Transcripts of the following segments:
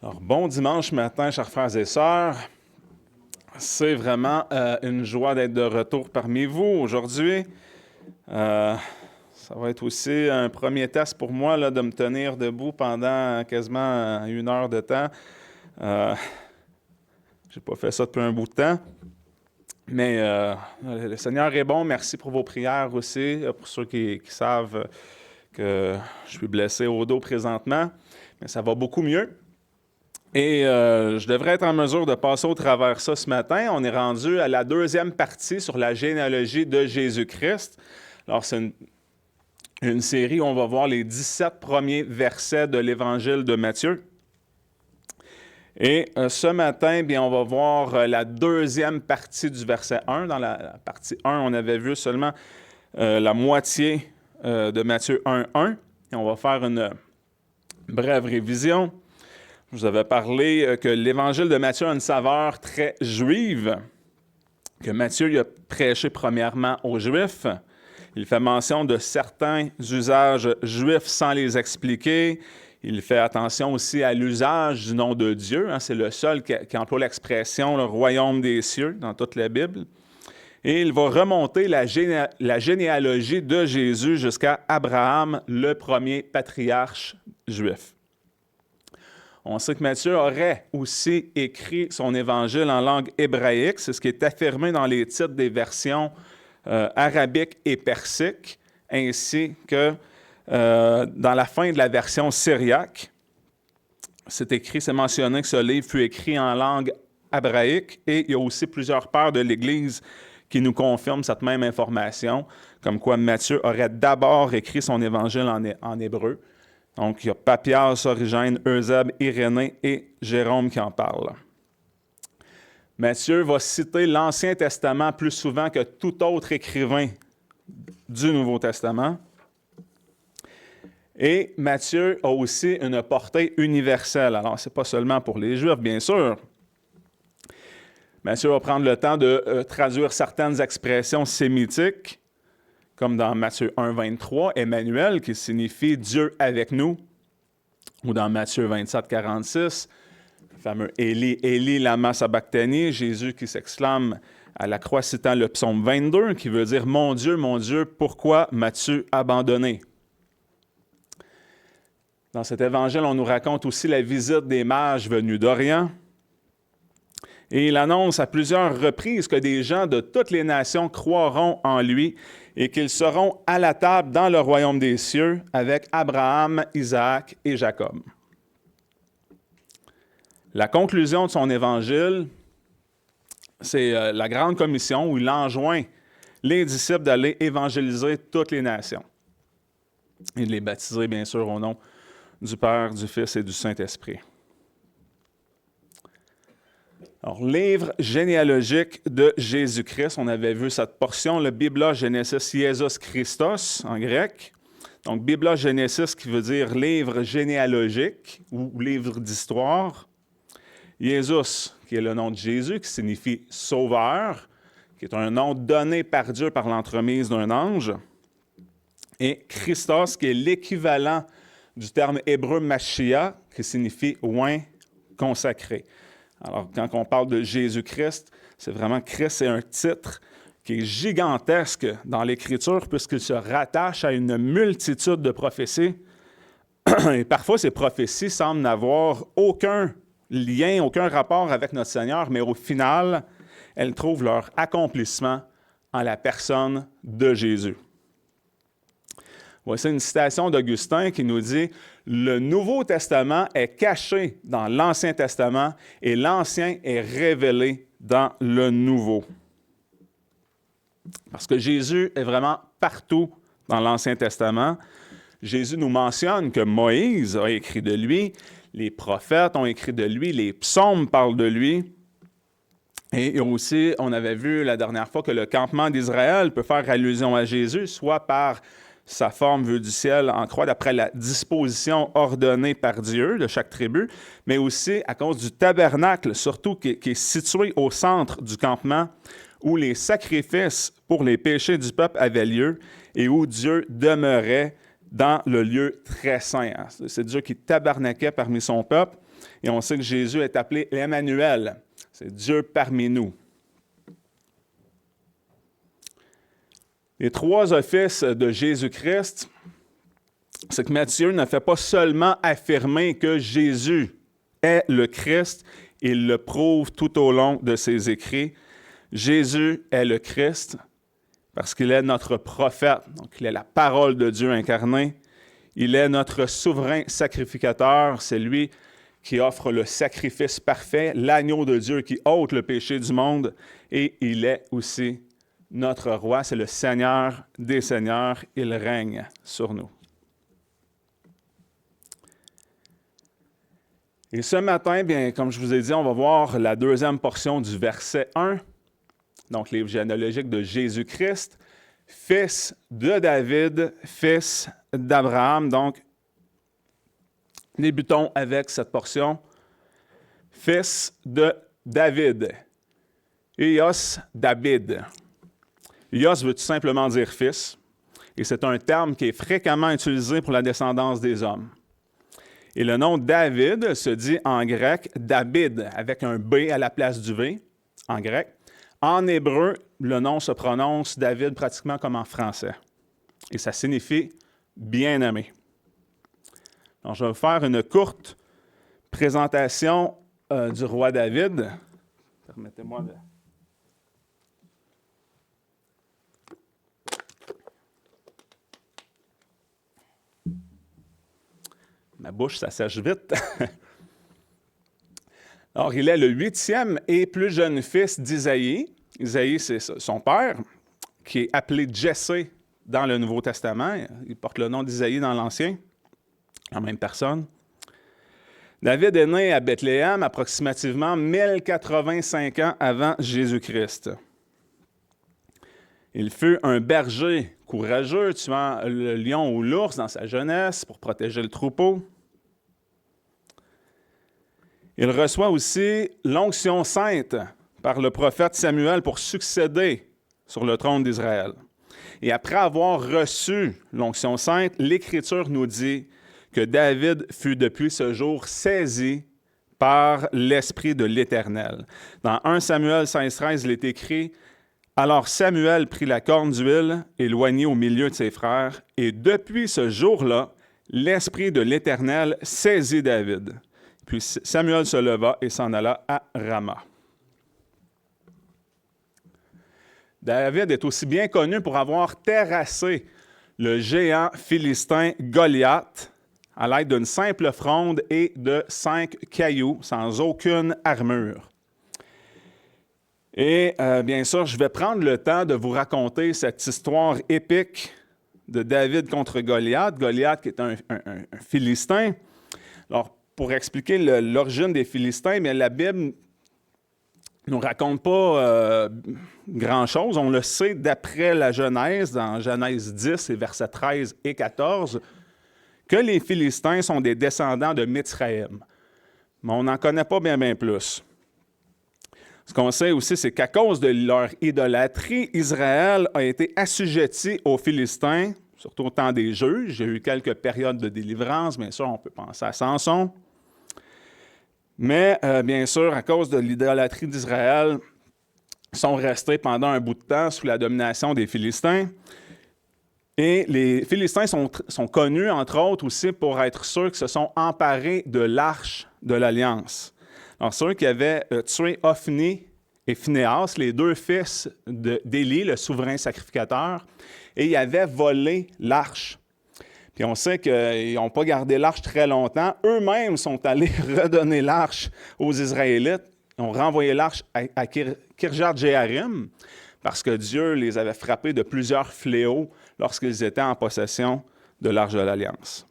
Alors, bon dimanche matin, chers frères et sœurs. C'est vraiment une joie d'être de retour parmi vous aujourd'hui. Ça va être aussi un premier test pour moi là, de me tenir debout pendant quasiment 1 heure de temps. J'ai pas fait ça depuis un bout de temps. Mais le Seigneur est bon. Merci pour vos prières aussi, pour ceux qui savent que je suis blessé au dos présentement. Mais ça va beaucoup mieux. Et je devrais être en mesure de passer au travers ça ce matin. On est rendu à la deuxième partie sur la généalogie de Jésus-Christ. Alors, c'est une série où on va voir les 17 premiers versets de l'Évangile de Matthieu. Et ce matin, bien, on va voir la deuxième partie du verset 1. Dans la partie 1, on avait vu seulement la moitié de Matthieu 1:1. Et on va faire une brève révision. Je vous avais parlé que l'Évangile de Matthieu a une saveur très juive, que Matthieu il a prêché premièrement aux Juifs. Il fait mention de certains usages juifs sans les expliquer. Il fait attention aussi à l'usage du nom de Dieu. C'est le seul qui emploie l'expression « le royaume des cieux » dans toute la Bible. Et il va remonter la généalogie de Jésus jusqu'à Abraham, le premier patriarche juif. On sait que Matthieu aurait aussi écrit son évangile en langue hébraïque. C'est ce qui est affirmé dans les titres des versions arabiques et persiques, ainsi que dans la fin de la version syriaque. C'est mentionné que ce livre fut écrit en langue hébraïque, et il y a aussi plusieurs pères de l'Église qui nous confirment cette même information, comme quoi Matthieu aurait d'abord écrit son évangile en hébreu. Donc, il y a Papias, Origène, Eusèbe, Irénée et Jérôme qui en parlent. Matthieu va citer l'Ancien Testament plus souvent que tout autre écrivain du Nouveau Testament. Et Matthieu a aussi une portée universelle. Alors, ce n'est pas seulement pour les Juifs, bien sûr. Matthieu va prendre le temps de traduire certaines expressions sémitiques, comme dans Matthieu 1:23, Emmanuel, qui signifie Dieu avec nous, ou dans Matthieu 27:46, le fameux Élie, Élie, lama sabachthani, Jésus qui s'exclame à la croix citant le psaume 22, qui veut dire mon Dieu, pourquoi m'as-tu abandonné? Dans cet évangile, on nous raconte aussi la visite des mages venus d'Orient. Et il annonce à plusieurs reprises que des gens de toutes les nations croiront en lui et qu'ils seront à la table dans le royaume des cieux avec Abraham, Isaac et Jacob. La conclusion de son évangile, c'est la grande commission où il enjoint les disciples d'aller évangéliser toutes les nations et de les baptiser, bien sûr, au nom du Père, du Fils et du Saint-Esprit. Alors, livre généalogique de Jésus-Christ, on avait vu cette portion, le Biblos Genesis Jesus Christos en grec. Donc, Biblos Genesis qui veut dire livre généalogique ou livre d'histoire. Jesus, qui est le nom de Jésus, qui signifie sauveur, qui est un nom donné par Dieu par l'entremise d'un ange. Et Christos, qui est l'équivalent du terme hébreu Mashiach, qui signifie oint, consacré. Alors, quand on parle de Jésus-Christ, c'est vraiment Christ, c'est un titre qui est gigantesque dans l'Écriture puisqu'il se rattache à une multitude de prophéties. Et parfois, ces prophéties semblent n'avoir aucun lien, aucun rapport avec notre Seigneur, mais au final, elles trouvent leur accomplissement en la personne de Jésus. Voici une citation d'Augustin qui nous dit « Le Nouveau Testament est caché dans l'Ancien Testament et l'Ancien est révélé dans le Nouveau. » Parce que Jésus est vraiment partout dans l'Ancien Testament. Jésus nous mentionne que Moïse a écrit de lui, les prophètes ont écrit de lui, les psaumes parlent de lui. Et aussi, on avait vu la dernière fois que le campement d'Israël peut faire allusion à Jésus, soit par sa forme vue du ciel en croix, d'après la disposition ordonnée par Dieu de chaque tribu, mais aussi à cause du tabernacle, surtout qui est situé au centre du campement, où les sacrifices pour les péchés du peuple avaient lieu et où Dieu demeurait dans le lieu très saint. C'est Dieu qui tabernaquait parmi son peuple. Et on sait que Jésus est appelé Emmanuel. C'est Dieu parmi nous. Les trois offices de Jésus-Christ, c'est que Matthieu ne fait pas seulement affirmer que Jésus est le Christ, il le prouve tout au long de ses écrits. Jésus est le Christ parce qu'il est notre prophète, donc il est la parole de Dieu incarnée. Il est notre souverain sacrificateur, c'est lui qui offre le sacrifice parfait, l'agneau de Dieu qui ôte le péché du monde, et il est aussi notre roi, c'est le Seigneur des Seigneurs, il règne sur nous. Et ce matin, bien, comme je vous ai dit, on va voir la deuxième portion du verset 1, donc livre généalogique de Jésus-Christ, fils de David, fils d'Abraham. Donc, débutons avec cette portion. Fils de David. Ios David. Ios veut tout simplement dire fils, et c'est un terme qui est fréquemment utilisé pour la descendance des hommes. Et le nom David se dit en grec David, avec un B à la place du V, en grec. En hébreu, le nom se prononce David pratiquement comme en français. Et ça signifie bien-aimé. Donc, je vais vous faire une courte présentation du roi David. Permettez-moi de... Ma bouche, ça sèche vite. Alors, il est le 8e et plus jeune fils d'Isaïe. Isaïe, c'est son père, qui est appelé Jessé dans le Nouveau Testament. Il porte le nom d'Isaïe dans l'Ancien, la même personne. David est né à Bethléem approximativement 1085 ans avant Jésus-Christ. Il fut un berger courageux, tuant le lion ou l'ours dans sa jeunesse pour protéger le troupeau. Il reçoit aussi l'onction sainte par le prophète Samuel pour succéder sur le trône d'Israël. Et après avoir reçu l'onction sainte, l'Écriture nous dit que David fut depuis ce jour saisi par l'Esprit de l'Éternel. Dans 1 Samuel 16-13, il est écrit « Alors Samuel prit la corne d'huile, éloigné au milieu de ses frères, et depuis ce jour-là, l'Esprit de l'Éternel saisit David. Puis Samuel se leva et s'en alla à Rama. » David est aussi bien connu pour avoir terrassé le géant philistin Goliath à l'aide d'une simple fronde et de 5 cailloux, sans aucune armure. Et bien sûr, je vais prendre le temps de vous raconter cette histoire épique de David contre Goliath. Goliath qui est un Philistin. Alors, pour expliquer l'origine des Philistins, bien, la Bible ne nous raconte pas grand-chose. On le sait d'après la Genèse, dans Genèse 10 et versets 13 et 14, que les Philistins sont des descendants de Mitsraïm. Mais on n'en connaît pas bien plus. Ce qu'on sait aussi, c'est qu'à cause de leur idolâtrie, Israël a été assujetti aux Philistins, surtout au temps des juges. Il y a eu quelques périodes de délivrance, bien sûr, on peut penser à Samson. Mais bien sûr, à cause de l'idolâtrie d'Israël, ils sont restés pendant un bout de temps sous la domination des Philistins. Et les Philistins sont connus, entre autres, aussi pour être ceux qui se sont emparés de l'arche de l'Alliance. Alors, ceux qui avaient tué Ophni et Phinehas, les deux fils d'Élie, le souverain sacrificateur, et ils avaient volé l'arche. Puis on sait qu'ils n'ont pas gardé l'arche très longtemps. Eux-mêmes sont allés redonner l'arche aux Israélites. Ils ont renvoyé l'arche à Kirjath-Jéarim parce que Dieu les avait frappés de plusieurs fléaux lorsqu'ils étaient en possession de l'arche de l'Alliance.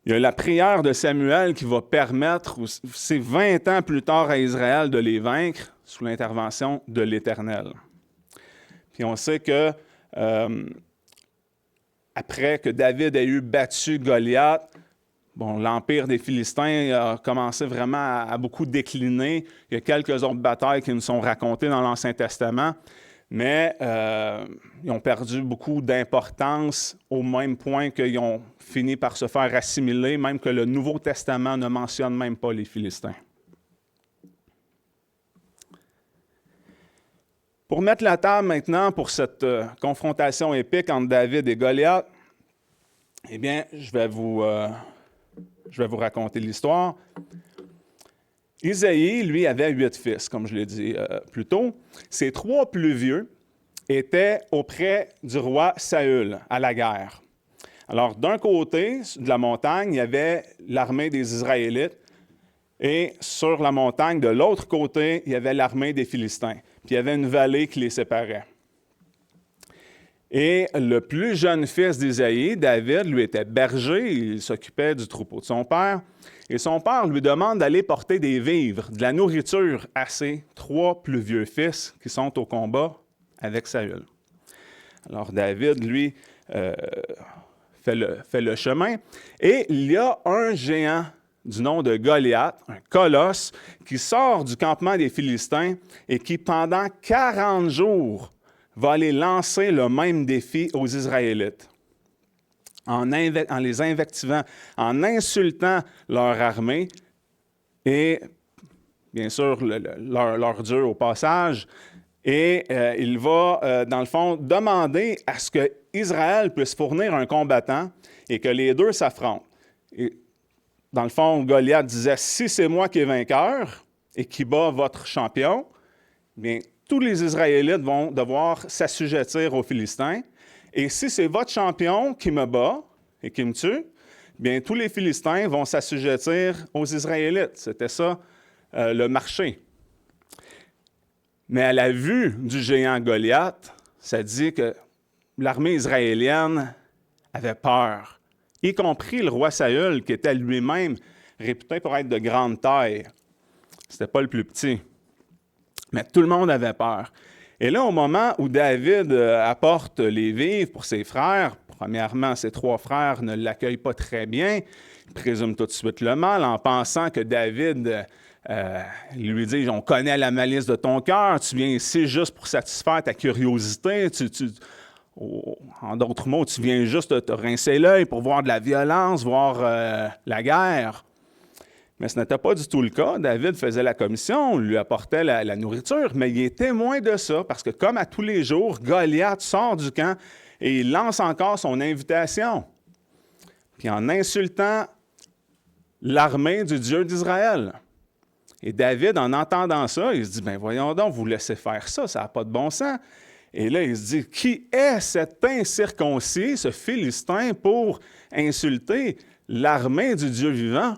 Il y a la prière de Samuel qui va permettre, c'est 20 ans plus tard à Israël, de les vaincre sous l'intervention de l'Éternel. Puis on sait que après que David ait eu battu Goliath, l'empire des Philistins a commencé vraiment à beaucoup décliner. Il y a quelques autres batailles qui nous sont racontées dans l'Ancien Testament. mais ils ont perdu beaucoup d'importance au même point qu'ils ont fini par se faire assimiler, même que le Nouveau Testament ne mentionne même pas les Philistins. Pour mettre la table maintenant pour cette confrontation épique entre David et Goliath, eh bien, je vais vous raconter l'histoire. Isaïe, lui, avait 8 fils, comme je l'ai dit plus tôt. Ses 3 plus vieux étaient auprès du roi Saül à la guerre. Alors, d'un côté de la montagne, il y avait l'armée des Israélites, et sur la montagne, de l'autre côté, il y avait l'armée des Philistins. Puis il y avait une vallée qui les séparait. Et le plus jeune fils d'Isaïe, David, lui était berger, il s'occupait du troupeau de son père. Et son père lui demande d'aller porter des vivres, de la nourriture à ses 3 plus vieux fils qui sont au combat avec Saül. Alors David, lui, fait le chemin. Et il y a un géant du nom de Goliath, un colosse, qui sort du campement des Philistins et qui, pendant 40 jours, va aller lancer le même défi aux Israélites, en les invectivant, en insultant leur armée et, bien sûr, leur Dieu au passage. Et il va, dans le fond, demander à ce qu'Israël puisse fournir un combattant et que les deux s'affrontent. Et, dans le fond, Goliath disait, si c'est moi qui est vainqueur et qui bat votre champion, bien, tous les Israélites vont devoir s'assujettir aux Philistins. Et si c'est votre champion qui me bat et qui me tue, bien, tous les Philistins vont s'assujettir aux Israélites. C'était ça, le marché. Mais à la vue du géant Goliath, ça dit que l'armée israélienne avait peur, y compris le roi Saül, qui était lui-même réputé pour être de grande taille. C'était pas le plus petit. Mais tout le monde avait peur. Et là, au moment où David apporte les vivres pour ses frères, premièrement, ses 3 frères ne l'accueillent pas très bien. Ils présument tout de suite le mal en pensant que David lui dit « On connaît la malice de ton cœur, tu viens ici juste pour satisfaire ta curiosité. En d'autres mots, tu viens juste te rincer l'œil pour voir de la violence, voir la guerre. » Mais ce n'était pas du tout le cas. David faisait la commission, lui apportait la nourriture, mais il est témoin de ça, parce que comme à tous les jours, Goliath sort du camp et il lance encore son invitation. Puis en insultant l'armée du Dieu d'Israël. Et David, en entendant ça, il se dit, « Ben voyons donc, vous laissez faire ça, ça n'a pas de bon sens. » Et là, il se dit, « Qui est cet incirconcis, ce Philistin, pour insulter l'armée du Dieu vivant? »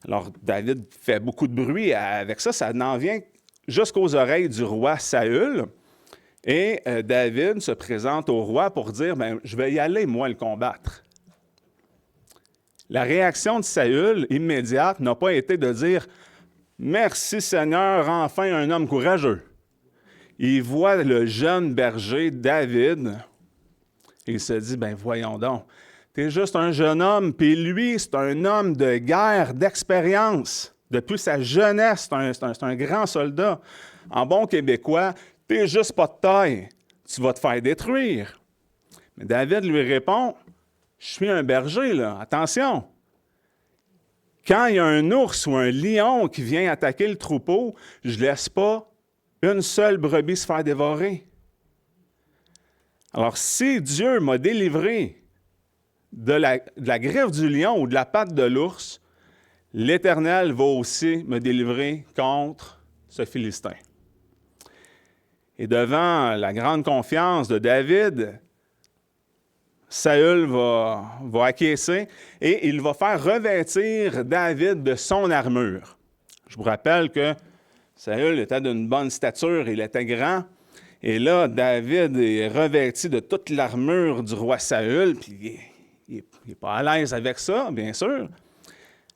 Alors, David fait beaucoup de bruit avec ça. Ça en vient jusqu'aux oreilles du roi Saül. Et David se présente au roi pour dire, « Bien, je vais y aller, moi, le combattre. » La réaction de Saül, immédiate, n'a pas été de dire, « Merci Seigneur, enfin un homme courageux. » Il voit le jeune berger David et il se dit, « Ben voyons donc. Tu es juste un jeune homme, puis lui, c'est un homme de guerre, d'expérience. Depuis sa jeunesse, c'est un grand soldat. En bon québécois, tu n'es juste pas de taille. Tu vas te faire détruire. » Mais David lui répond, « Je suis un berger, là. Attention. Quand il y a un ours ou un lion qui vient attaquer le troupeau, je ne laisse pas une seule brebis se faire dévorer. Alors, si Dieu m'a délivré de la griffe du lion ou de la patte de l'ours, l'Éternel va aussi me délivrer contre ce Philistin. » Et devant la grande confiance de David, Saül va acquiescer et il va faire revêtir David de son armure. Je vous rappelle que Saül était d'une bonne stature, il était grand. Et là, David est revêtu de toute l'armure du roi Saül, puis il n'est pas à l'aise avec ça, bien sûr.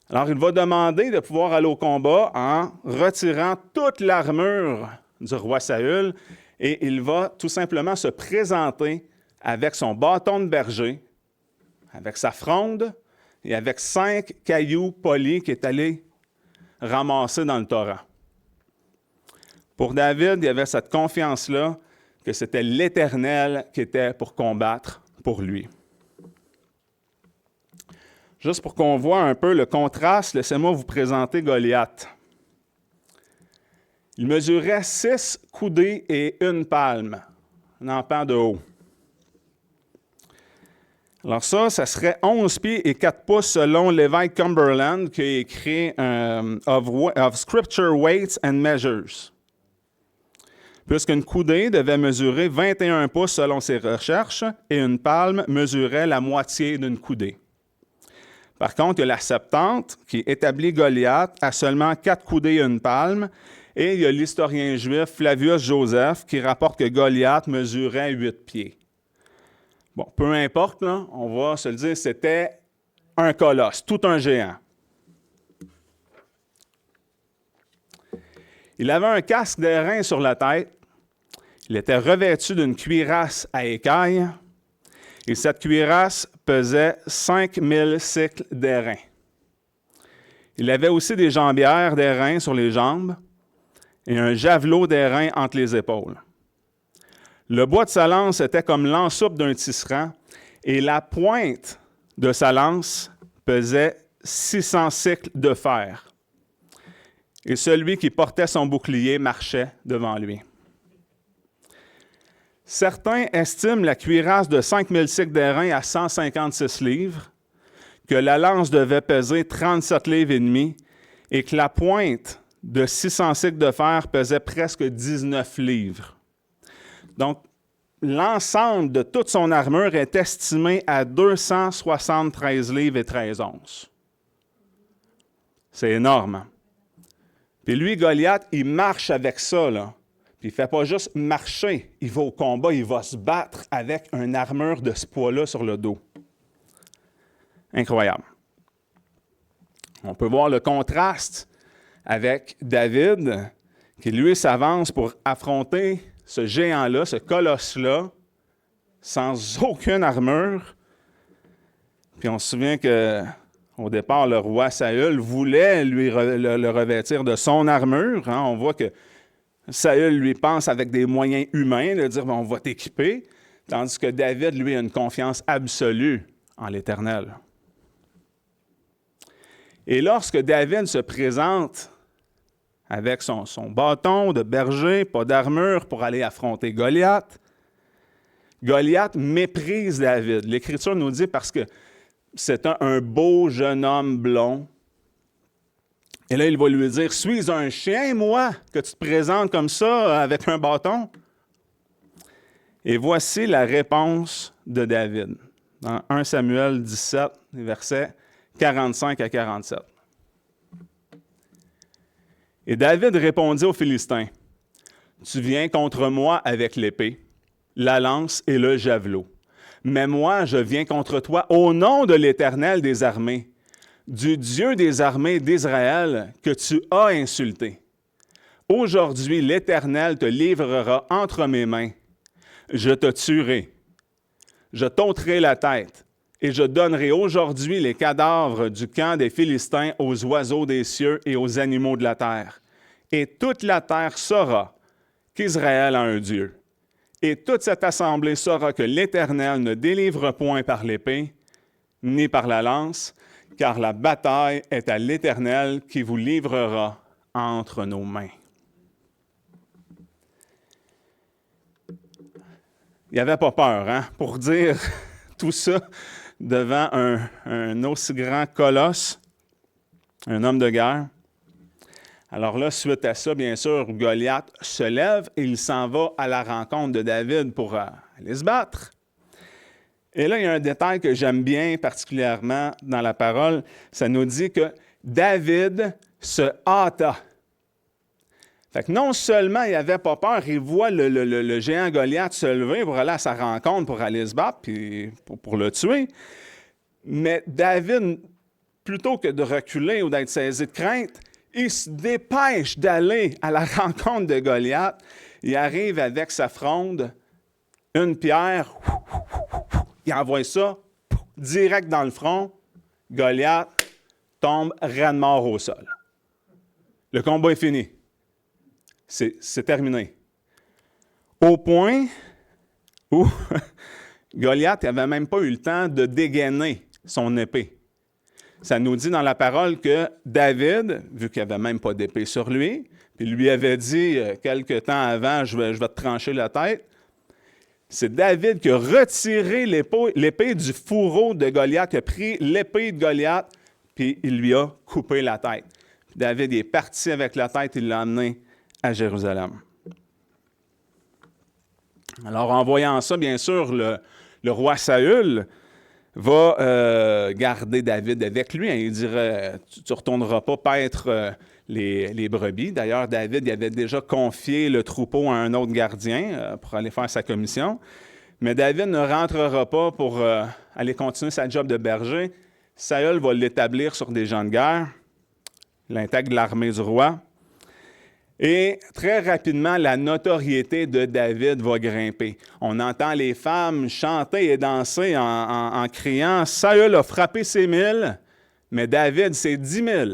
Alors, il va demander de pouvoir aller au combat en retirant toute l'armure du roi Saül et il va tout simplement se présenter avec son bâton de berger, avec sa fronde et avec 5 cailloux polis qu'il est allé ramasser dans le torrent. Pour David, il y avait cette confiance-là que c'était l'Éternel qui était pour combattre pour lui. Juste pour qu'on voit un peu le contraste, laissez-moi vous présenter Goliath. Il mesurait 6 coudées et 1 palme, un empan de haut. Alors ça serait 11 pieds et 4 pouces selon l'évêque Cumberland qui a écrit of Scripture Weights and Measures. Puisqu'une coudée devait mesurer 21 pouces selon ses recherches et une palme mesurait la moitié d'une coudée. Par contre, il y a la Septante qui établit Goliath à seulement 4 coudées et 1 palme, et il y a l'historien juif Flavius Joseph qui rapporte que Goliath mesurait 8 pieds. Bon, peu importe, là, on va se le dire, c'était un colosse, tout un géant. Il avait un casque d'airain sur la tête. Il était revêtu d'une cuirasse à écailles. Et cette cuirasse pesait 5000 cycles d'airain. Il avait aussi des jambières d'airain sur les jambes et un javelot d'airain entre les épaules. Le bois de sa lance était comme l'ensoupe d'un tisserand et la pointe de sa lance pesait 600 cycles de fer. Et celui qui portait son bouclier marchait devant lui. Certains estiment la cuirasse de 5000 cycles d'airain à 156 livres, que la lance devait peser 37 livres et demi et que la pointe de 600 cycles de fer pesait presque 19 livres. Donc, l'ensemble de toute son armure est estimé à 273 livres et 13 onces. C'est énorme. Puis lui, Goliath, il marche avec ça, là. Puis il ne fait pas juste marcher, il va au combat, il va se battre avec une armure de ce poids-là sur le dos. Incroyable. On peut voir le contraste avec David, qui lui s'avance pour affronter ce géant-là, ce colosse-là, sans aucune armure. Puis on se souvient qu'au départ, le roi Saül voulait lui le revêtir de son armure. Hein. On voit que Saül lui pense avec des moyens humains de dire on va t'équiper, tandis que David, lui, a une confiance absolue en l'Éternel. Et lorsque David se présente avec son bâton de berger, pas d'armure, pour aller affronter Goliath, Goliath méprise David. L'Écriture nous dit parce que c'est un beau jeune homme blond. Et là, il va lui dire, « Suis un chien, moi, que tu te présentes comme ça avec un bâton? » Et voici la réponse de David, dans 1 Samuel 17, versets 45 à 47. Et David répondit aux Philistins, « Tu viens contre moi avec l'épée, la lance et le javelot. Mais moi, je viens contre toi au nom de l'Éternel des armées, du Dieu des armées d'Israël que tu as insulté. Aujourd'hui, l'Éternel te livrera entre mes mains. Je te tuerai, je t'ôterai la tête, et je donnerai aujourd'hui les cadavres du camp des Philistins aux oiseaux des cieux et aux animaux de la terre. Et toute la terre saura qu'Israël a un Dieu. Et toute cette assemblée saura que l'Éternel ne délivre point par l'épée, ni par la lance, car la bataille est à l'Éternel qui vous livrera entre nos mains. » Il n'avait pas peur, hein, pour dire tout ça devant un aussi grand colosse, un homme de guerre. Alors là, suite à ça, bien sûr, Goliath se lève et il s'en va à la rencontre de David pour aller se battre. Et là, il y a un détail que j'aime bien particulièrement dans la parole. Ça nous dit que David se hâta. Fait que non seulement il n'avait pas peur, il voit le géant Goliath se lever pour aller à sa rencontre, pour aller se battre, puis pour le tuer. Mais David, plutôt que de reculer ou d'être saisi de crainte, il se dépêche d'aller à la rencontre de Goliath. Il arrive avec sa fronde, une pierre, il envoie ça direct dans le front. Goliath tombe raide mort au sol. Le combat est fini. c'est terminé. Au point où Goliath n'avait même pas eu le temps de dégainer son épée. Ça nous dit dans la parole que David, vu qu'il n'avait même pas d'épée sur lui, puis lui avait dit quelque temps avant, je vais te trancher la tête, c'est David qui a retiré l'épée du fourreau de Goliath, qui a pris l'épée de Goliath, puis il lui a coupé la tête. Puis David est parti avec la tête, il l'a amené à Jérusalem. Alors, en voyant ça, bien sûr, le roi Saül va garder David avec lui. Il dirait, tu ne retourneras pas paître les brebis. D'ailleurs, David avait déjà confié le troupeau à un autre gardien pour aller faire sa commission. Mais David ne rentrera pas pour aller continuer sa job de berger. Saül va l'établir sur des gens de guerre. Il intègre l'armée du roi. Et très rapidement, la notoriété de David va grimper. On entend les femmes chanter et danser en criant « Saül a frappé ses 1000, mais David, c'est 10 000. »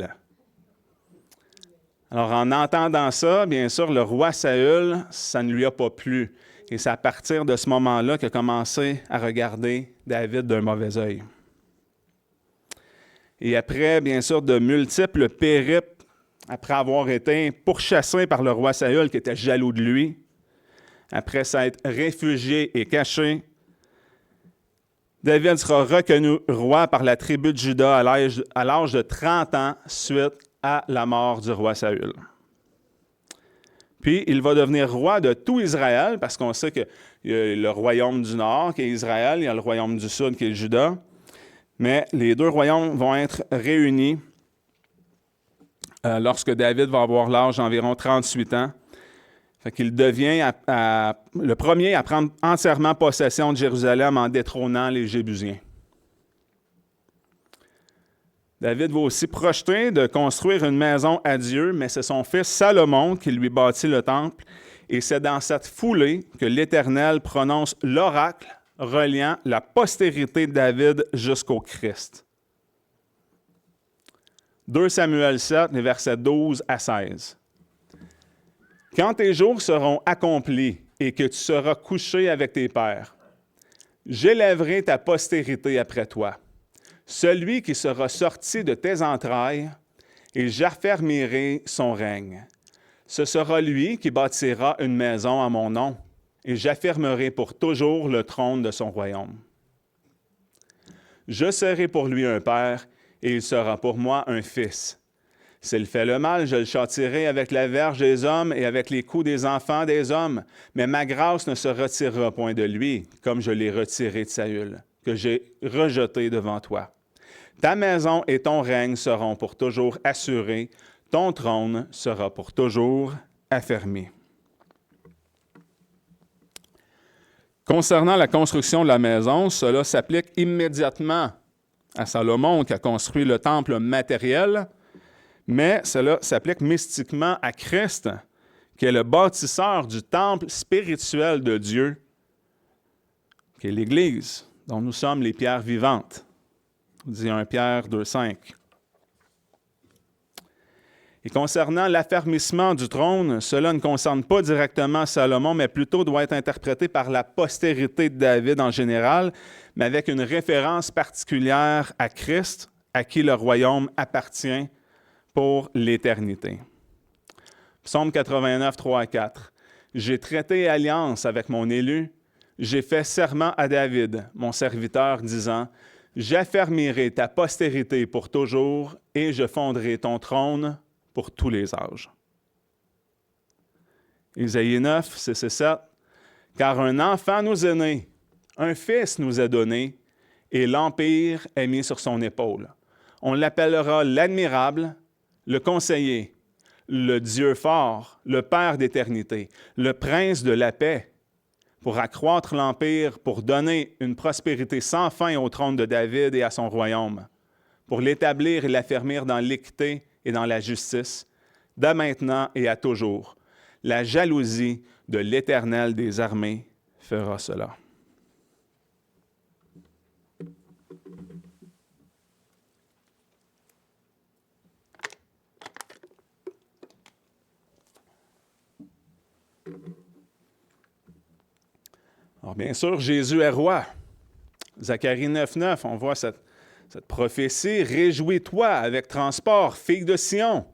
Alors, en entendant ça, bien sûr, le roi Saül, ça ne lui a pas plu. Et c'est à partir de ce moment-là qu'il a commencé à regarder David d'un mauvais œil. Et après, bien sûr, de multiples périples, après avoir été pourchassé par le roi Saül qui était jaloux de lui, après s'être réfugié et caché, David sera reconnu roi par la tribu de Juda à l'âge de 30 ans suite à la mort du roi Saül. Puis, il va devenir roi de tout Israël, parce qu'on sait qu'il y a le royaume du nord qui est Israël, il y a le royaume du sud qui est Juda, mais les deux royaumes vont être réunis lorsque David va avoir l'âge d'environ 38 ans. Fait qu'il devient le premier à prendre entièrement possession de Jérusalem en détrônant les Jébusiens. David va aussi projeter de construire une maison à Dieu, mais c'est son fils Salomon qui lui bâtit le temple. Et c'est dans cette foulée que l'Éternel prononce l'oracle reliant la postérité de David jusqu'au Christ. 2 Samuel 7, les versets 12 à 16. « Quand tes jours seront accomplis et que tu seras couché avec tes pères, j'élèverai ta postérité après toi, celui qui sera sorti de tes entrailles, et j'affermirai son règne. Ce sera lui qui bâtira une maison à mon nom, et j'affirmerai pour toujours le trône de son royaume. Je serai pour lui un père, et il sera pour moi un fils. S'il fait le mal, je le châtirai avec la verge des hommes et avec les coups des enfants des hommes. Mais ma grâce ne se retirera point de lui, comme je l'ai retiré de Saül, que j'ai rejeté devant toi. Ta maison et ton règne seront pour toujours assurés, ton trône sera pour toujours affermi. » Concernant la construction de la maison, cela s'applique immédiatement à Salomon qui a construit le temple matériel, mais cela s'applique mystiquement à Christ, qui est le bâtisseur du temple spirituel de Dieu, qui est l'Église, dont nous sommes les pierres vivantes. On dit 1 Pierre 2,5. Et concernant l'affermissement du trône, cela ne concerne pas directement Salomon, mais plutôt doit être interprété par la postérité de David en général, mais avec une référence particulière à Christ, à qui le royaume appartient pour l'éternité. Psaume 89, 3 à 4. « J'ai traité alliance avec mon élu, j'ai fait serment à David, mon serviteur, disant, « J'affermirai ta postérité pour toujours, et je fonderai ton trône pour tous les âges. » Isaïe 9, 6 et 7. « Car un enfant nous est né, un fils nous est donné, et l'empire est mis sur son épaule. On l'appellera l'admirable, le conseiller, le Dieu fort, le Père d'éternité, le prince de la paix, pour accroître l'empire, pour donner une prospérité sans fin au trône de David et à son royaume, pour l'établir et l'affermir dans l'équité et dans la justice, dès maintenant et à toujours. La jalousie de l'Éternel des armées fera cela. » Alors, bien sûr, Jésus est roi. Zacharie 9,9, on voit cette prophétie. « Réjouis-toi avec transport, fille de Sion.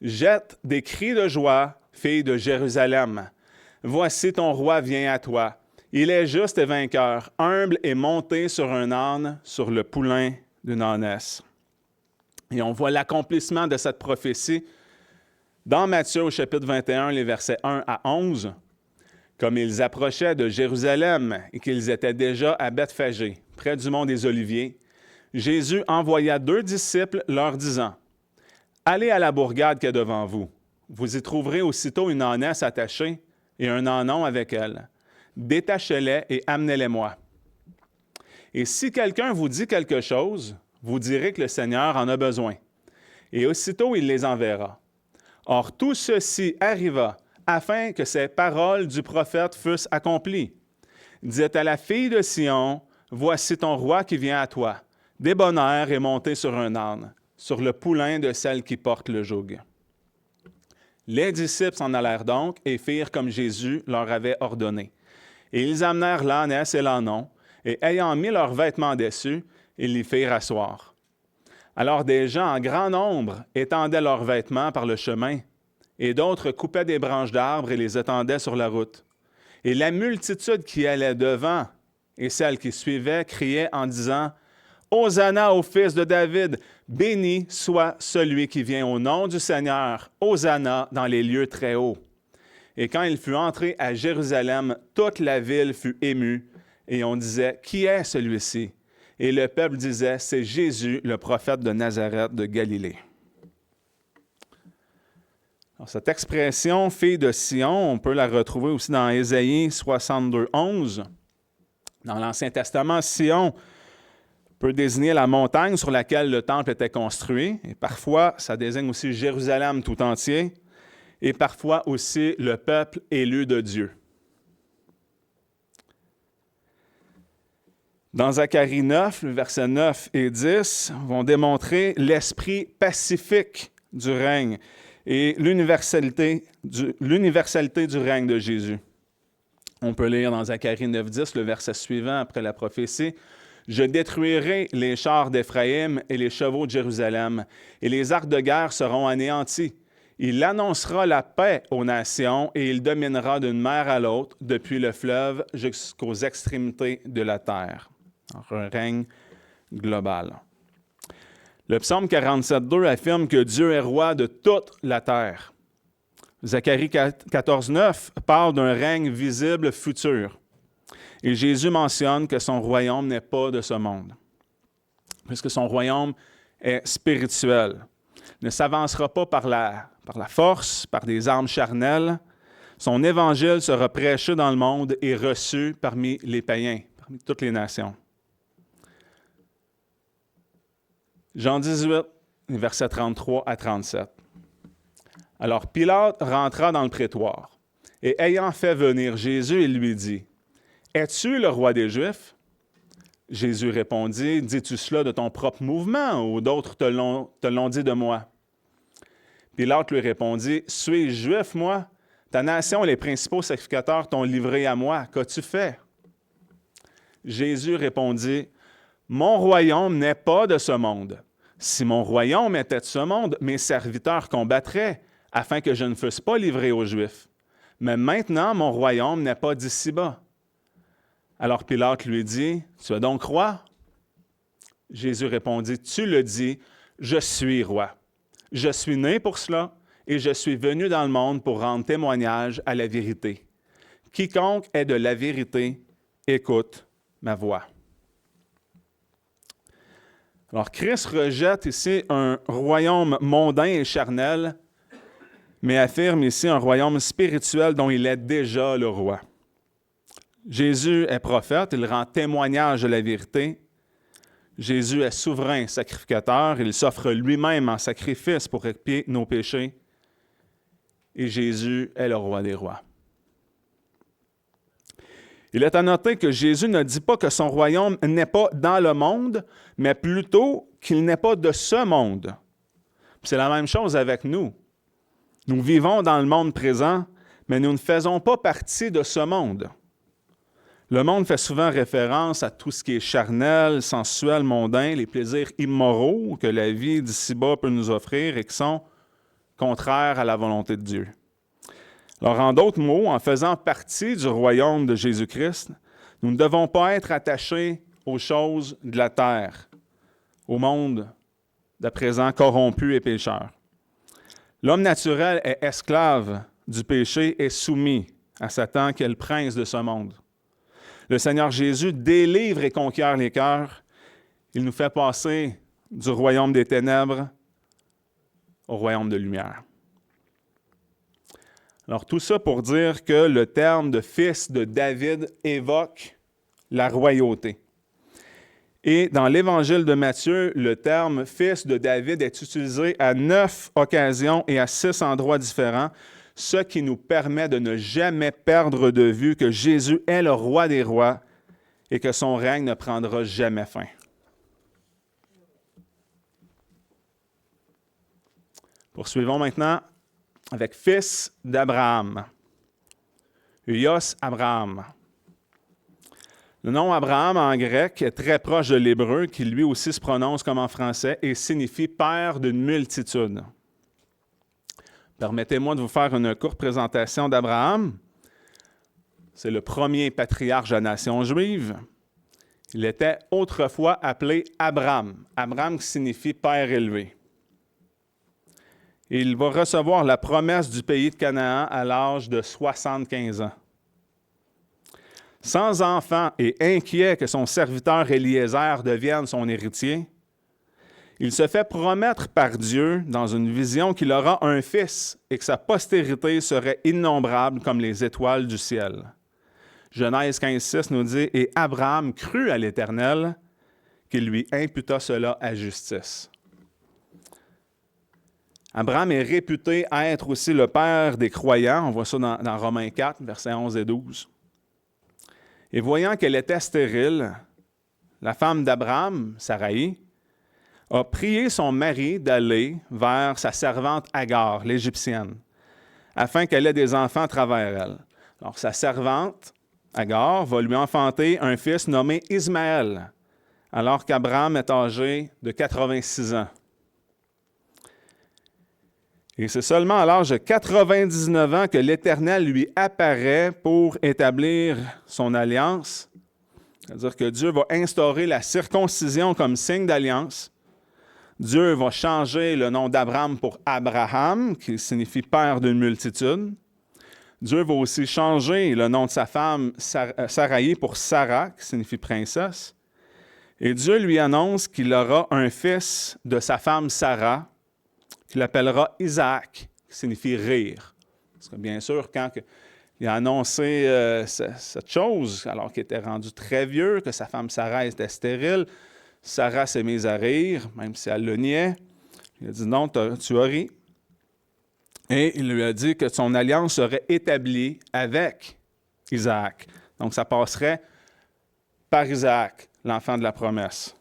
Jette des cris de joie, fille de Jérusalem. Voici ton roi vient à toi. Il est juste et vainqueur, humble et monté sur un âne, sur le poulain d'une ânesse. » Et on voit l'accomplissement de cette prophétie dans Matthieu au chapitre 21, les versets 1 à 11. Comme ils approchaient de Jérusalem et qu'ils étaient déjà à Bethphagée, près du mont des Oliviers, Jésus envoya 2 disciples leur disant, « Allez à la bourgade qui est devant vous. Vous y trouverez aussitôt une ânesse attachée et un ânon avec elle. Détachez-les et amenez-les-moi. Et si quelqu'un vous dit quelque chose, vous direz que le Seigneur en a besoin. Et aussitôt il les enverra. Or tout ceci arriva afin que ces paroles du prophète fussent accomplies. Dites à la fille de Sion, voici ton roi qui vient à toi, débonnaire et monté sur un âne, sur le poulain de celle qui porte le joug. » Les disciples s'en allèrent donc et firent comme Jésus leur avait ordonné. Et ils amenèrent l'ânesse et l'ânon, et ayant mis leurs vêtements dessus, ils l'y firent asseoir. Alors des gens en grand nombre étendaient leurs vêtements par le chemin, et d'autres coupaient des branches d'arbres et les étendaient sur la route. Et la multitude qui allait devant et celle qui suivait criaient en disant, « Hosanna au fils de David, béni soit celui qui vient au nom du Seigneur, Hosanna dans les lieux très hauts. » Et quand il fut entré à Jérusalem, toute la ville fut émue, et on disait, « Qui est celui-ci? » Et le peuple disait, « C'est Jésus, le prophète de Nazareth de Galilée. » Alors, cette expression « fille de Sion », on peut la retrouver aussi dans Ésaïe 62, 11. Dans l'Ancien Testament, Sion peut désigner la montagne sur laquelle le temple était construit, et parfois, ça désigne aussi Jérusalem tout entier, et parfois aussi le peuple élu de Dieu. Dans Zacharie 9, le versets 9 et 10 vont démontrer l'esprit pacifique du règne et l'universalité du règne de Jésus. On peut lire dans Zacharie 9, 10, le verset suivant après la prophétie, « Je détruirai les chars d'Éphraïm et les chevaux de Jérusalem, et les arcs de guerre seront anéantis. Il annoncera la paix aux nations et il dominera d'une mer à l'autre, depuis le fleuve jusqu'aux extrémités de la terre. » Alors, un règne global. Le psaume 47, 2 affirme que Dieu est roi de toute la terre. Zacharie 14, 9 parle d'un règne visible futur. Et Jésus mentionne que son royaume n'est pas de ce monde, puisque son royaume est spirituel. Il ne s'avancera pas par la force, par des armes charnelles. Son évangile sera prêché dans le monde et reçu parmi les païens, parmi toutes les nations. Jean 18, versets 33 à 37. Alors Pilate rentra dans le prétoire, et ayant fait venir Jésus, il lui dit, « Es-tu le roi des Juifs? » Jésus répondit, « Dis-tu cela de ton propre mouvement, ou d'autres te l'ont dit de moi? » Pilate lui répondit, « Suis-je juif, moi? Ta nation et les principaux sacrificateurs t'ont livré à moi. Qu'as-tu fait? » Jésus répondit, « Mon royaume n'est pas de ce monde. Si mon royaume était de ce monde, mes serviteurs combattraient, afin que je ne fusse pas livré aux Juifs. Mais maintenant, mon royaume n'est pas d'ici-bas. » Alors Pilate lui dit, « Tu es donc roi? » Jésus répondit, « Tu le dis, je suis roi. Je suis né pour cela, et je suis venu dans le monde pour rendre témoignage à la vérité. Quiconque est de la vérité, écoute ma voix. » Alors, Christ rejette ici un royaume mondain et charnel, mais affirme ici un royaume spirituel dont il est déjà le roi. Jésus est prophète, il rend témoignage de la vérité. Jésus est souverain sacrificateur, il s'offre lui-même en sacrifice pour expier nos péchés. Et Jésus est le roi des rois. Il est à noter que Jésus ne dit pas que son royaume n'est pas dans le monde, mais plutôt qu'il n'est pas de ce monde. C'est la même chose avec nous. Nous vivons dans le monde présent, mais nous ne faisons pas partie de ce monde. Le monde fait souvent référence à tout ce qui est charnel, sensuel, mondain, les plaisirs immoraux que la vie d'ici-bas peut nous offrir et qui sont contraires à la volonté de Dieu. Alors, en d'autres mots, en faisant partie du royaume de Jésus-Christ, nous ne devons pas être attachés aux choses de la terre, au monde d'à présent corrompu et pécheur. L'homme naturel est esclave du péché et soumis à Satan qui est le prince de ce monde. Le Seigneur Jésus délivre et conquiert les cœurs. Il nous fait passer du royaume des ténèbres au royaume de lumière. Alors tout ça pour dire que le terme de fils de David évoque la royauté. Et dans l'Évangile de Matthieu, le terme « fils de David » est utilisé à 9 occasions et à 6 endroits différents, ce qui nous permet de ne jamais perdre de vue que Jésus est le roi des rois et que son règne ne prendra jamais fin. Poursuivons maintenant avec « fils d'Abraham ». Huios Abraham. Le nom Abraham en grec est très proche de l'hébreu, qui lui aussi se prononce comme en français et signifie « père d'une multitude ». Permettez-moi de vous faire une courte présentation d'Abraham. C'est le premier patriarche de la nation juive. Il était autrefois appelé Abram. Abram qui signifie « père élevé ». Il va recevoir la promesse du pays de Canaan à l'âge de 75 ans. Sans enfant et inquiet que son serviteur Éliézer devienne son héritier, il se fait promettre par Dieu dans une vision qu'il aura un fils et que sa postérité serait innombrable comme les étoiles du ciel. Genèse 15,6 nous dit « Et Abraham crut à l'Éternel, qu'il lui imputa cela à justice. » Abraham est réputé être aussi le père des croyants. On voit ça dans Romains 4, versets 11 et 12. Et voyant qu'elle était stérile, la femme d'Abraham, Saraï, a prié son mari d'aller vers sa servante Agar, l'Égyptienne, afin qu'elle ait des enfants à travers elle. Alors, sa servante, Agar, va lui enfanter un fils nommé Ismaël, alors qu'Abraham est âgé de 86 ans. Et c'est seulement à l'âge de 99 ans que l'Éternel lui apparaît pour établir son alliance. C'est-à-dire que Dieu va instaurer la circoncision comme signe d'alliance. Dieu va changer le nom d'Abraham pour Abraham, qui signifie père d'une multitude. Dieu va aussi changer le nom de sa femme Saraï pour Sarah, qui signifie princesse. Et Dieu lui annonce qu'il aura un fils de sa femme Sarah, qu'il appellera Isaac, qui signifie rire. Parce que bien sûr, quand il a annoncé cette chose, alors qu'il était rendu très vieux, que sa femme Sarah était stérile, Sarah s'est mise à rire, même si elle le niait. Il a dit non, tu as ri. Et il lui a dit que son alliance serait établie avec Isaac. Donc ça passerait par Isaac, l'enfant de la promesse.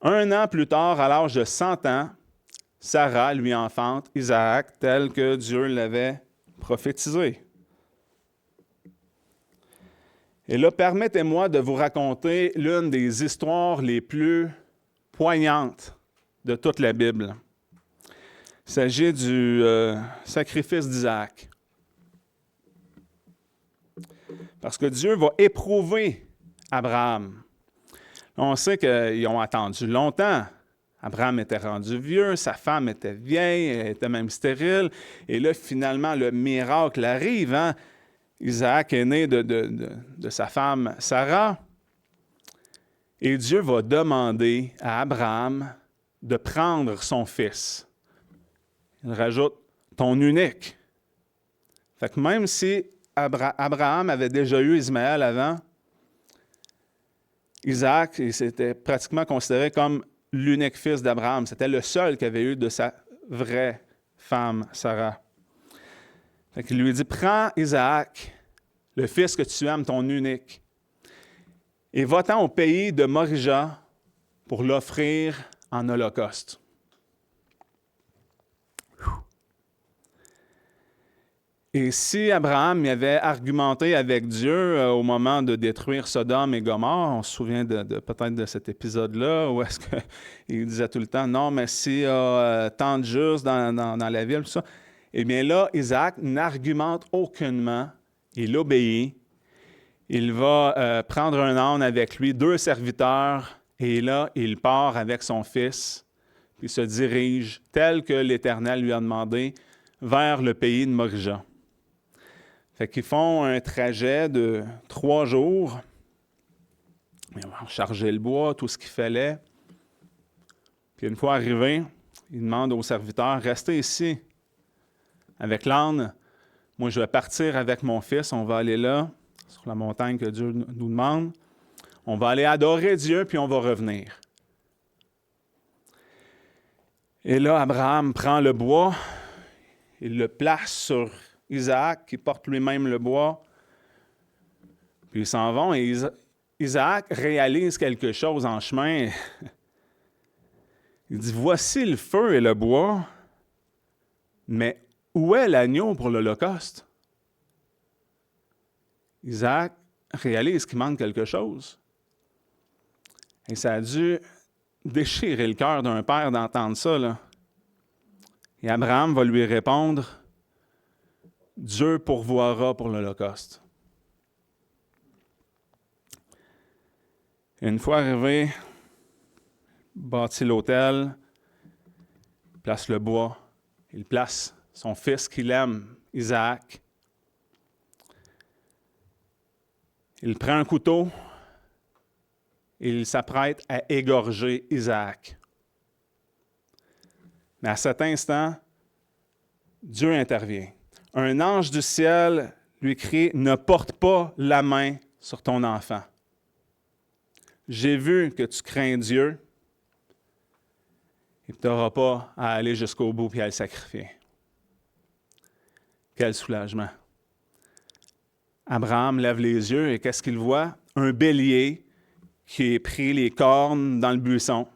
1 an plus tard, à l'âge de 100 ans, Sarah lui enfante Isaac tel que Dieu l'avait prophétisé. Et là, permettez-moi de vous raconter l'une des histoires les plus poignantes de toute la Bible. Il s'agit du sacrifice d'Isaac. Parce que Dieu va éprouver Abraham. On sait qu'ils ont attendu longtemps. Abraham était rendu vieux, sa femme était vieille, elle était même stérile. Et là, finalement, le miracle arrive. Hein? Isaac est né de sa femme Sarah. Et Dieu va demander à Abraham de prendre son fils. Il rajoute « ton unique ». Fait que même si Abraham avait déjà eu Ismaël avant, Isaac, c'était pratiquement considéré comme l'unique fils d'Abraham. C'était le seul qu'il avait eu de sa vraie femme, Sarah. Fait qu'il lui dit, prends Isaac, le fils que tu aimes, ton unique, et va-t'en au pays de Morija pour l'offrir en holocauste. Et si Abraham avait argumenté avec Dieu au moment de détruire Sodome et Gomorrhe, on se souvient peut-être de cet épisode-là, où est-ce qu'il disait tout le temps, non, mais s'il y a tant de justes dans la ville, tout ça, eh bien là, Isaac n'argumente aucunement, il obéit, il va prendre un âne avec lui, 2 serviteurs, et là, il part avec son fils, puis se dirige, tel que l'Éternel lui a demandé, vers le pays de Morija. Fait qu'ils font un trajet de 3 jours. Ils vont charger le bois, tout ce qu'il fallait. Puis une fois arrivés, ils demandent aux serviteurs, restez ici avec l'âne. Moi, je vais partir avec mon fils. On va aller là, sur la montagne que Dieu nous demande. On va aller adorer Dieu, puis on va revenir. Et là, Abraham prend le bois, il le place sur Isaac, qui porte lui-même le bois. Puis ils s'en vont et Isaac réalise quelque chose en chemin. Il dit, voici le feu et le bois, mais où est l'agneau pour l'Holocauste? Isaac réalise qu'il manque quelque chose. Et ça a dû déchirer le cœur d'un père d'entendre ça, là. Et Abraham va lui répondre, Dieu pourvoira pour l'Holocauste. Une fois arrivé, bâtit l'autel, place le bois, il place son fils qu'il aime, Isaac. Il prend un couteau et il s'apprête à égorger Isaac. Mais à cet instant, Dieu intervient. Un ange du ciel lui crie, « Ne porte pas la main sur ton enfant. J'ai vu que tu crains Dieu et tu n'auras pas à aller jusqu'au bout et à le sacrifier. » Quel soulagement. Abraham lève les yeux et qu'est-ce qu'il voit? Un bélier qui a pris les cornes dans le buisson.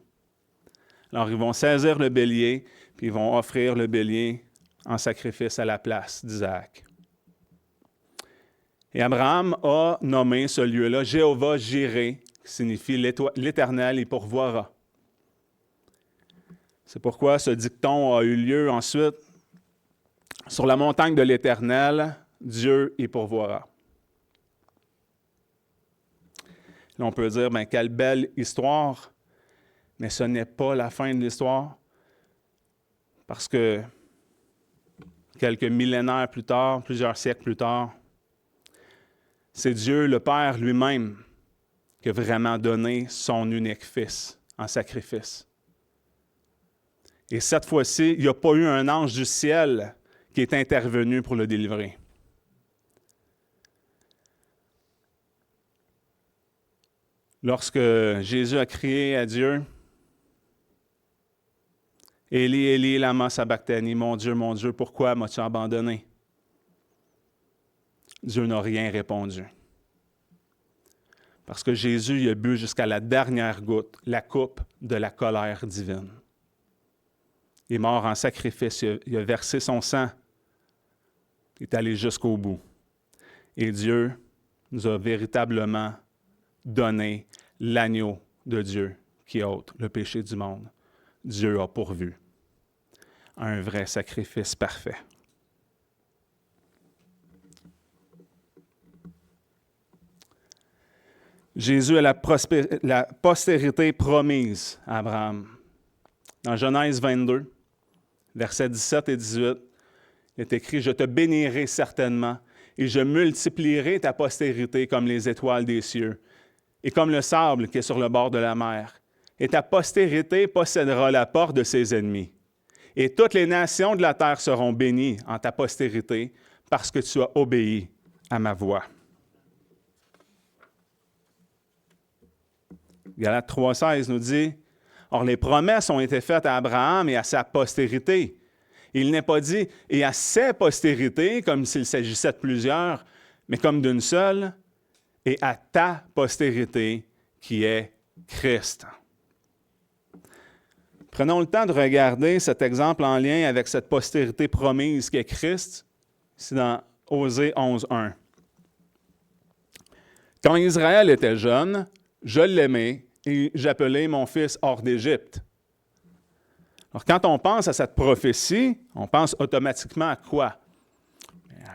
Alors, ils vont saisir le bélier puis ils vont offrir le bélier en sacrifice à la place d'Isaac. Et Abraham a nommé ce lieu-là Jéhovah-Jiré, qui signifie l'Éternel y pourvoira. C'est pourquoi ce dicton a eu lieu ensuite. Sur la montagne de l'Éternel, Dieu y pourvoira. Là, on peut dire, quelle belle histoire, mais ce n'est pas la fin de l'histoire, parce que quelques millénaires plus tard, plusieurs siècles plus tard, c'est Dieu, le Père lui-même, qui a vraiment donné son unique Fils en sacrifice. Et cette fois-ci, il n'y a pas eu un ange du ciel qui est intervenu pour le délivrer. Lorsque Jésus a crié à Dieu, « Élie, Élie, lama sabachthani, mon Dieu, pourquoi m'as-tu abandonné? » Dieu n'a rien répondu. Parce que Jésus il a bu jusqu'à la dernière goutte, la coupe de la colère divine. Il est mort en sacrifice, il a versé son sang, il est allé jusqu'au bout. Et Dieu nous a véritablement donné l'agneau de Dieu qui ôte le péché du monde. Dieu a pourvu un vrai sacrifice parfait. Jésus a la postérité promise à Abraham. Dans Genèse 22, versets 17 et 18, il est écrit « Je te bénirai certainement, et je multiplierai ta postérité comme les étoiles des cieux, et comme le sable qui est sur le bord de la mer. Et ta postérité possédera la porte de ses ennemis. Et toutes les nations de la terre seront bénies en ta postérité, parce que tu as obéi à ma voix. » Galates 3,16 nous dit, « Or les promesses ont été faites à Abraham et à sa postérité. Il n'est pas dit « et à ses postérités » comme s'il s'agissait de plusieurs, mais comme d'une seule, « et à ta postérité qui est Christ. » Prenons le temps de regarder cet exemple en lien avec cette postérité promise qui est Christ. C'est dans Osée 11:1. Quand Israël était jeune, je l'aimais et j'appelais mon fils hors d'Égypte. Alors, quand on pense à cette prophétie, on pense automatiquement à quoi?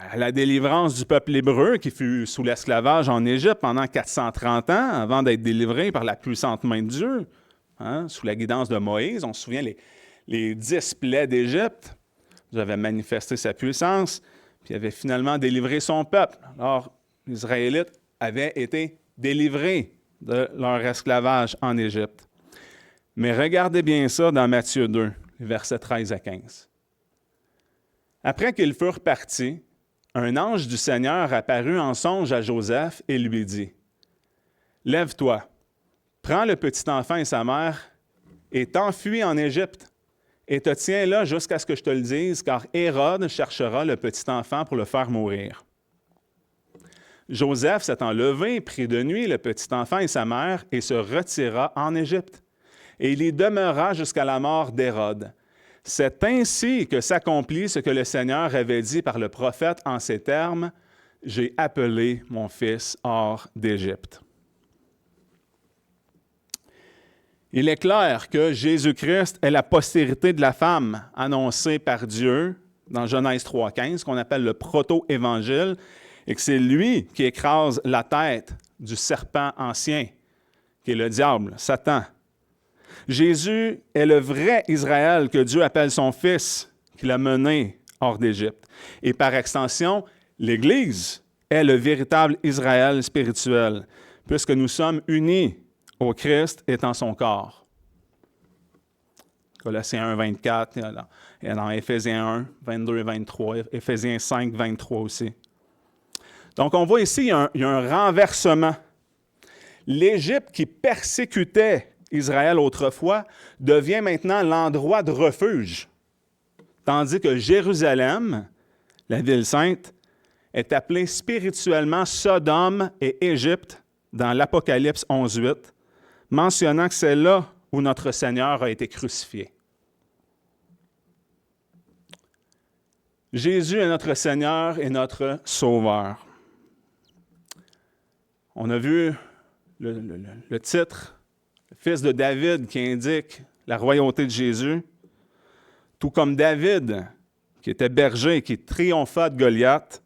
À la délivrance du peuple hébreu qui fut sous l'esclavage en Égypte pendant 430 ans avant d'être délivré par la puissante main de Dieu, sous la guidance de Moïse. On se souvient les 10 plaies d'Égypte. Dieu avait manifesté sa puissance, puis avait finalement délivré son peuple. Alors, les Israélites avaient été délivrés de leur esclavage en Égypte. Mais regardez bien ça dans Matthieu 2, versets 13 à 15. Après qu'ils furent partis, un ange du Seigneur apparut en songe à Joseph et lui dit, « Lève-toi, prends le petit enfant et sa mère et t'enfuis en Égypte, et te tiens là jusqu'à ce que je te le dise, car Hérode cherchera le petit enfant pour le faire mourir. » Joseph s'étant levé, prit de nuit le petit enfant et sa mère et se retira en Égypte. Et il y demeura jusqu'à la mort d'Hérode. C'est ainsi que s'accomplit ce que le Seigneur avait dit par le prophète en ces termes, « J'ai appelé mon fils hors d'Égypte. » Il est clair que Jésus-Christ est la postérité de la femme annoncée par Dieu dans Genèse 3,15, qu'on appelle le proto-évangile, et que c'est lui qui écrase la tête du serpent ancien, qui est le diable, Satan. Jésus est le vrai Israël que Dieu appelle son fils, qu'il a mené hors d'Égypte. Et par extension, l'Église est le véritable Israël spirituel, puisque nous sommes unis au Christ étant son corps. Colossiens 1, 24, et dans Éphésiens 1, 22 et 23, Éphésiens 5, 23 aussi. Donc, on voit ici, il y a un renversement. L'Égypte qui persécutait Israël autrefois devient maintenant l'endroit de refuge, tandis que Jérusalem, la ville sainte, est appelée spirituellement Sodome et Égypte dans l'Apocalypse 11.8, mentionnant que c'est là où notre Seigneur a été crucifié. Jésus est notre Seigneur et notre Sauveur. On a vu le titre, le fils de David, qui indique la royauté de Jésus, tout comme David, qui était berger, qui triompha de Goliath,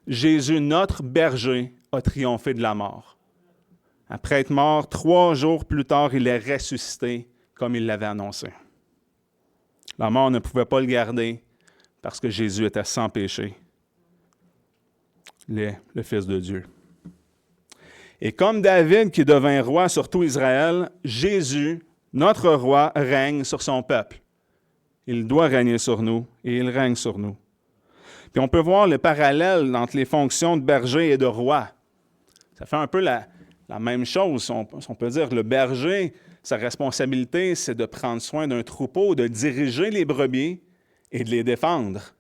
Jésus, notre berger, a triomphé de la mort. Après être mort, 3 jours plus tard, il est ressuscité comme il l'avait annoncé. La mort ne pouvait pas le garder parce que Jésus était sans péché, le Fils de Dieu. Et comme David qui devint roi sur tout Israël, Jésus, notre roi, règne sur son peuple. Il doit régner sur nous et il règne sur nous. Puis on peut voir le parallèle entre les fonctions de berger et de roi. Ça fait un peu la même chose. On peut dire le berger, sa responsabilité, c'est de prendre soin d'un troupeau, de diriger les brebis et de les défendre.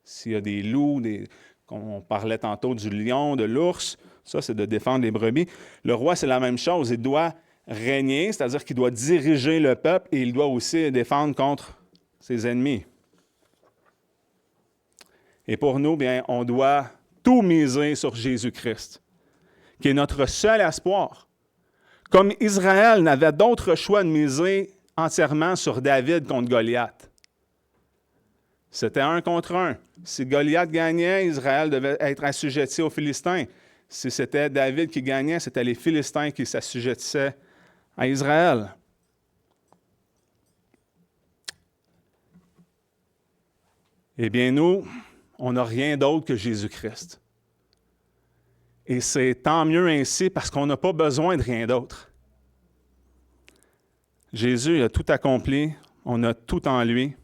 S'il y a des loups, on parlait tantôt du lion, de l'ours, ça, c'est de défendre les brebis. Le roi, c'est la même chose. Il doit régner, c'est-à-dire qu'il doit diriger le peuple et il doit aussi défendre contre ses ennemis. Et pour nous, bien, on doit tout miser sur Jésus-Christ, qui est notre seul espoir. Comme Israël n'avait d'autre choix de miser entièrement sur David contre Goliath. C'était 1 contre 1. Si Goliath gagnait, Israël devait être assujetti aux Philistins. Si c'était David qui gagnait, c'était les Philistins qui s'assujettissaient à Israël. Eh bien, nous, on n'a rien d'autre que Jésus-Christ. Et c'est tant mieux ainsi parce qu'on n'a pas besoin de rien d'autre. Jésus a tout accompli, on a tout en lui,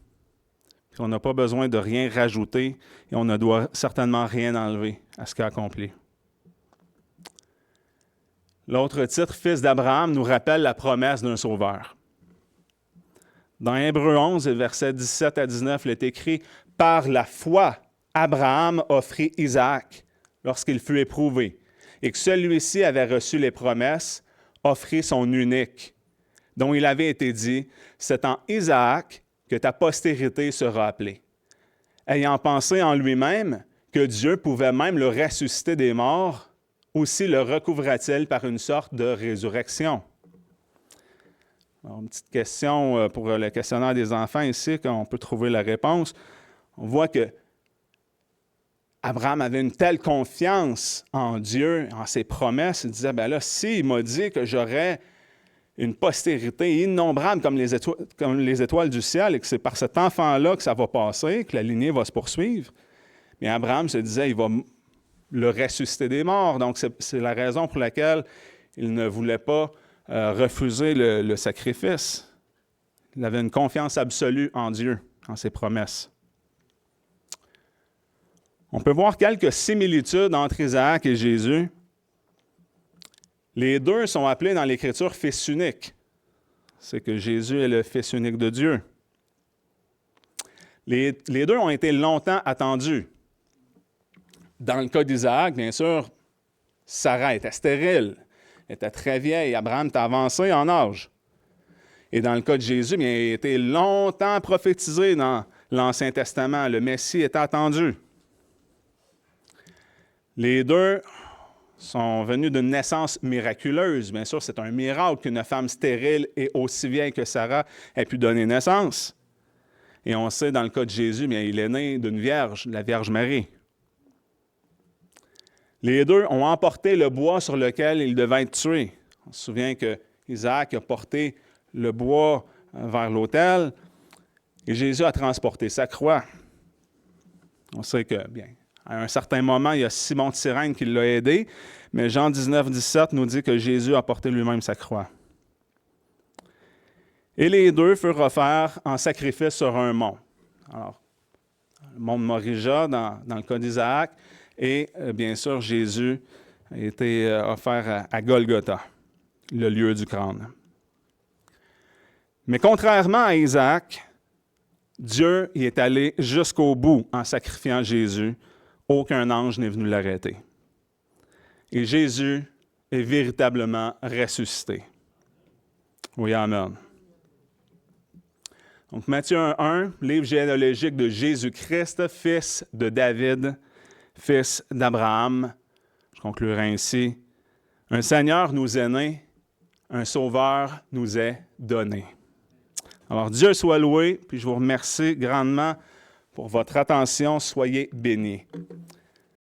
puis on n'a pas besoin de rien rajouter et on ne doit certainement rien enlever à ce qu'il a accompli. L'autre titre, Fils d'Abraham, nous rappelle la promesse d'un sauveur. Dans Hébreux 11, versets 17 à 19, il est écrit « Par la foi, Abraham offrit Isaac lorsqu'il fut éprouvé, et que celui-ci avait reçu les promesses, offrit son unique, dont il avait été dit, c'est en Isaac que ta postérité sera appelée. Ayant pensé en lui-même que Dieu pouvait même le ressusciter des morts, aussi le recouvra-t-il par une sorte de résurrection? Alors, une petite question pour le questionnaire des enfants ici, qu'on peut trouver la réponse. On voit que Abraham avait une telle confiance en Dieu, en ses promesses. Il disait, bien là, s'il m'a dit que j'aurais une postérité innombrable comme les étoiles du ciel et que c'est par cet enfant-là que ça va passer, que la lignée va se poursuivre, bien Abraham se disait, il va le ressusciter des morts. Donc, c'est la raison pour laquelle il ne voulait pas refuser le sacrifice. Il avait une confiance absolue en Dieu, en ses promesses. On peut voir quelques similitudes entre Isaac et Jésus. Les deux sont appelés dans l'Écriture fils uniques. C'est que Jésus est le fils unique de Dieu. Les deux ont été longtemps attendus. Dans le cas d'Isaac, bien sûr, Sarah était stérile, était très vieille, Abraham était avancé en âge. Et dans le cas de Jésus, bien, il a été longtemps prophétisé dans l'Ancien Testament. Le Messie était attendu. Les deux sont venus d'une naissance miraculeuse. Bien sûr, c'est un miracle qu'une femme stérile et aussi vieille que Sarah ait pu donner naissance. Et on sait, dans le cas de Jésus, bien, il est né d'une vierge, la Vierge Marie. Les deux ont emporté le bois sur lequel ils devaient être tués. On se souvient qu'Isaac a porté le bois vers l'autel et Jésus a transporté sa croix. On sait que, bien, à un certain moment, il y a Simon de Cyrène qui l'a aidé, mais Jean 19, 17 nous dit que Jésus a porté lui-même sa croix. Et les deux furent offerts en sacrifice sur un mont. Alors, le mont de Morija dans le cas d'Isaac, et bien sûr, Jésus a été offert à Golgotha, le lieu du crâne. Mais contrairement à Isaac, Dieu y est allé jusqu'au bout en sacrifiant Jésus. Aucun ange n'est venu l'arrêter. Et Jésus est véritablement ressuscité. Oui, amen. Donc, Matthieu 1:1, livre généalogique de Jésus-Christ, fils de David, fils d'Abraham. Je conclurai ainsi. Un Seigneur nous est né, un Sauveur nous est donné. Alors, Dieu soit loué, puis je vous remercie grandement pour votre attention. Soyez bénis.